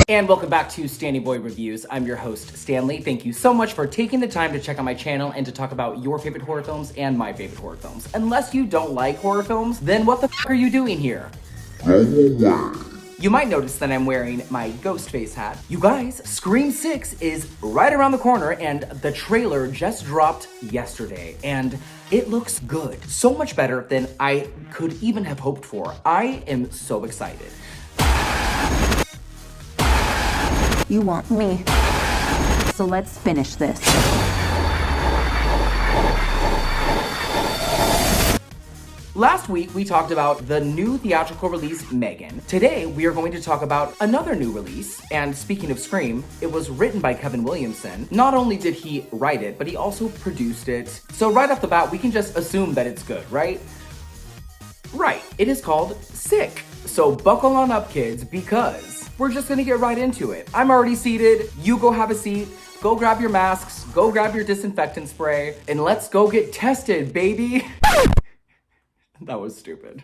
And welcome back to Stanny Boy Reviews. I'm your host, Stanley. Thank you so much for taking the time to check out my channel and to talk about your favorite horror films and my favorite horror films. Unless you don't like horror films, then what the f*** are you doing here? You might notice that I'm wearing my ghost face hat. You guys, Scream 6 is right around the corner and the trailer just dropped yesterday and it looks good. So much better than I could even have hoped for. I am so excited. You want me. So let's finish this. Last week, we talked about the new theatrical release, Megan. Today, we are going to talk about another new release. And speaking of Scream, it was written by Kevin Williamson. Not only did he write it, but he also produced it. So right off the bat, we can just assume that it's good, right? Right, it is called Sick. So buckle on up, kids, because we're just gonna get right into it. I'm already seated, you go have a seat, go grab your masks, go grab your disinfectant spray, and let's go get tested, baby. That was stupid.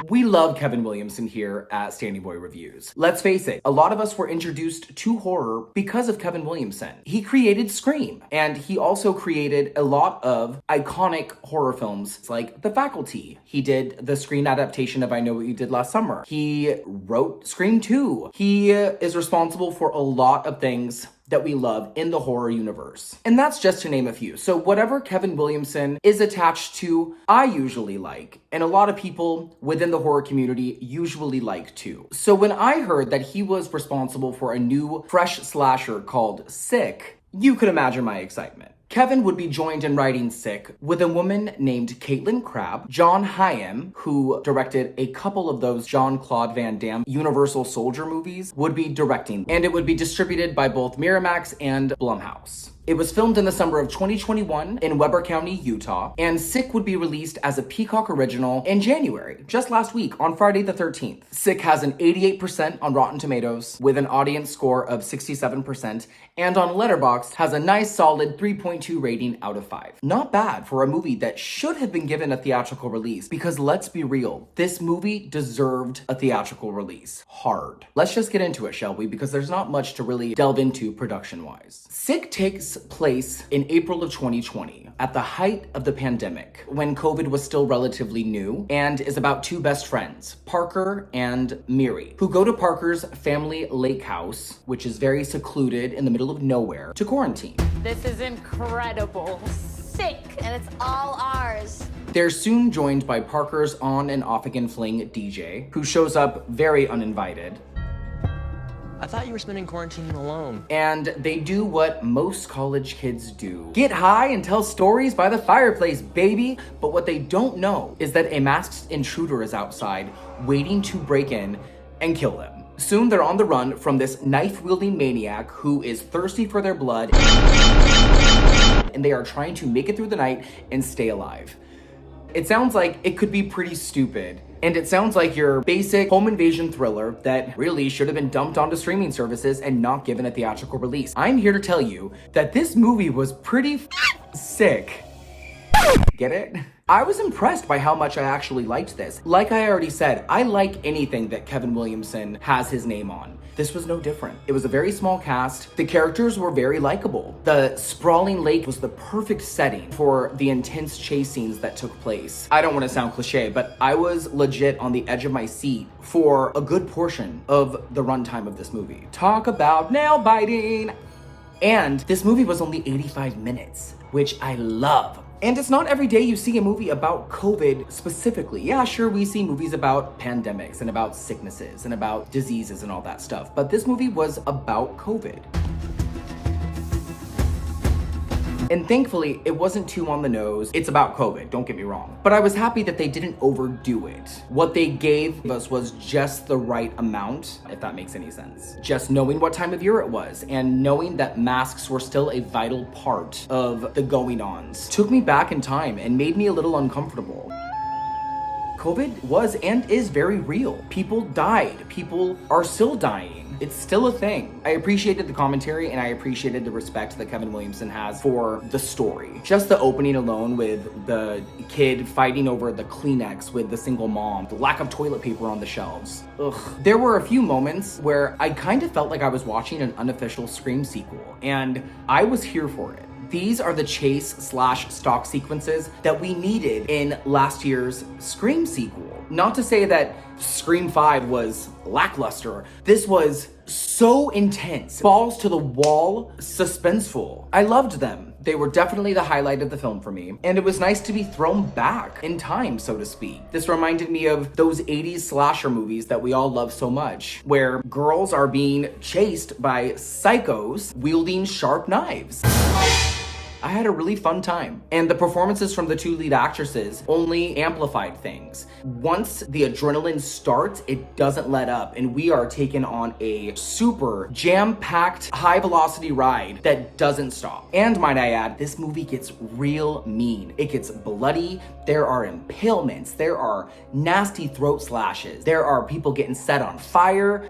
We love Kevin Williamson here at Stanny Boy Reviews. Let's face it, a lot of us were introduced to horror because of Kevin Williamson. He created Scream, and he also created a lot of iconic horror films like The Faculty. He did the screen adaptation of I Know What You Did Last Summer. He wrote Scream 2. He is responsible for a lot of things that we love in the horror universe. And that's just to name a few. So whatever Kevin Williamson is attached to, I usually like, and a lot of people within the horror community usually like too. So when I heard that he was responsible for a new fresh slasher called Sick, you could imagine my excitement. Kevin would be joined in writing Sick with a woman named Caitlin Crabb. John Hyam, who directed a couple of those Jean-Claude Van Damme Universal Soldier movies, would be directing, and it would be distributed by both Miramax and Blumhouse. It was filmed in the summer of 2021 in Weber County, Utah, and Sick would be released as a Peacock original in January, just last week on Friday the 13th. Sick has an 88% on Rotten Tomatoes with an audience score of 67%, and on Letterboxd has a nice solid 3.2 rating out of 5. Not bad for a movie that should have been given a theatrical release, because let's be real, this movie deserved a theatrical release. Hard. Let's just get into it, shall we? Because there's not much to really delve into production-wise. Sick takes place in April of 2020, at the height of the pandemic, when COVID was still relatively new, and is about two best friends, Parker and Miri, who go to Parker's family lake house, which is very secluded in the middle of nowhere, to quarantine. This is incredible. Sick, and it's all ours. They're soon joined by Parker's on and off again fling DJ, who shows up very uninvited. I thought you were spending quarantine alone. And they do what most college kids do. Get high and tell stories by the fireplace, baby! But what they don't know is that a masked intruder is outside, waiting to break in and kill them. Soon they're on the run from this knife-wielding maniac who is thirsty for their blood, and they are trying to make it through the night and stay alive. It sounds like it could be pretty stupid. And it sounds like your basic home invasion thriller that really should have been dumped onto streaming services and not given a theatrical release. I'm here to tell you that this movie was pretty sick. Get it? I was impressed by how much I actually liked this. Like I already said, I like anything that Kevin Williamson has his name on. This was no different. It was a very small cast. The characters were very likable. The sprawling lake was the perfect setting for the intense chase scenes that took place. I don't want to sound cliche, but I was legit on the edge of my seat for a good portion of the runtime of this movie. Talk about nail biting! And this movie was only 85 minutes, which I love. And it's not every day you see a movie about COVID specifically. Yeah, sure, we see movies about pandemics and about sicknesses and about diseases and all that stuff, but this movie was about COVID. And thankfully, it wasn't too on the nose. It's about COVID, don't get me wrong. But I was happy that they didn't overdo it. What they gave us was just the right amount, if that makes any sense. Just knowing what time of year it was and knowing that masks were still a vital part of the going-ons took me back in time and made me a little uncomfortable. COVID was and is very real. People died. People are still dying. it's still a thing. I appreciated the commentary and I appreciated the respect that Kevin Williamson has for the story. Just the opening alone with the kid fighting over the Kleenex with the single mom, the lack of toilet paper on the shelves. Ugh. There were a few moments where I kind of felt like I was watching an unofficial Scream sequel, and I was here for it. These are the chase/stock sequences that we needed in last year's Scream sequel. Not to say that Scream 5 was lackluster. This was so intense, balls to the wall, suspenseful. I loved them. They were definitely the highlight of the film for me, and it was nice to be thrown back in time, so to speak. This reminded me of those 80s slasher movies that we all love so much, where girls are being chased by psychos wielding sharp knives. I had a really fun time, and the performances from the two lead actresses only amplified things. Once the adrenaline starts, it doesn't let up, and we are taken on a super jam-packed, high-velocity ride that doesn't stop. And might I add, this movie gets real mean. It gets bloody, there are impalements, there are nasty throat slashes, there are people getting set on fire.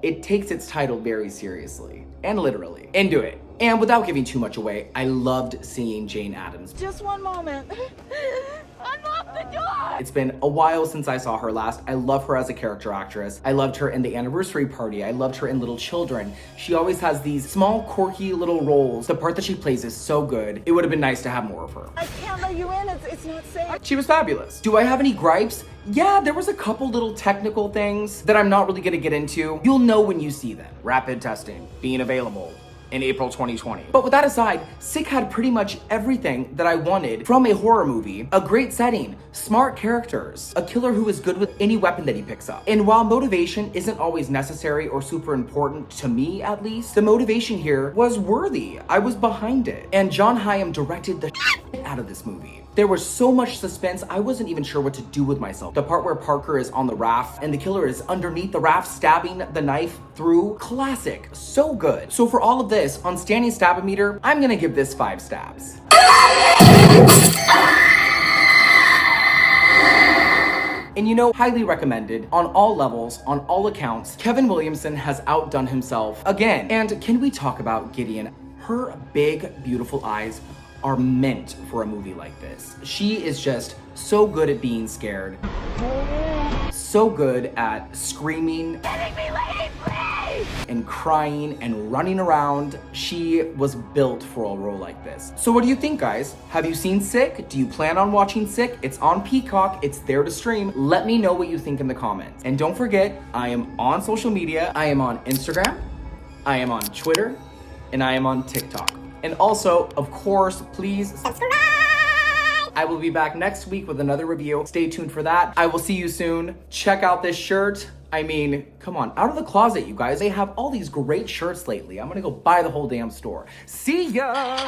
It takes its title very seriously, and literally. Into it. And without giving too much away, I loved seeing Jane Addams. Just one moment. Unlock the door! It's been a while since I saw her last. I love her as a character actress. I loved her in The Anniversary Party. I loved her in Little Children. She always has these small, quirky little roles. The part that she plays is so good. It would have been nice to have more of her. I can't let you in. It's not safe. She was fabulous. Do I have any gripes? Yeah, there was a couple little technical things that I'm not really gonna get into. You'll know when you see them. Rapid testing, being available in April 2020. But with that aside, Sick had pretty much everything that I wanted from a horror movie. A great setting, smart characters, a killer who is good with any weapon that he picks up. And while motivation isn't always necessary or super important, to me at least, the motivation here was worthy. I was behind it. And John Hyam directed the out of this movie. There was so much suspense, I wasn't even sure what to do with myself. The part where Parker is on the raft and the killer is underneath the raft stabbing the knife through, classic, so good. So for all of this, on Stanny's Stab-O-Meter, I'm gonna give this 5 stabs. And you know, highly recommended on all levels, on all accounts. Kevin Williamson has outdone himself again. And can we talk about Gideon? Her big, beautiful eyes are meant for a movie like this. She is just so good at being scared, so good at screaming and crying and running around. She was built for a role like this. So what do you think, guys? Have you seen Sick? Do you plan on watching Sick? It's on Peacock, it's there to stream. Let me know what you think in the comments. And don't forget, I am on social media. I am on Instagram, I am on Twitter, and I am on TikTok. And also, of course, please subscribe. I will be back next week with another review. Stay tuned for that. I will see you soon. Check out this shirt. I mean, come on, out of the closet, you guys. They have all these great shirts lately. I'm gonna go buy the whole damn store. See ya!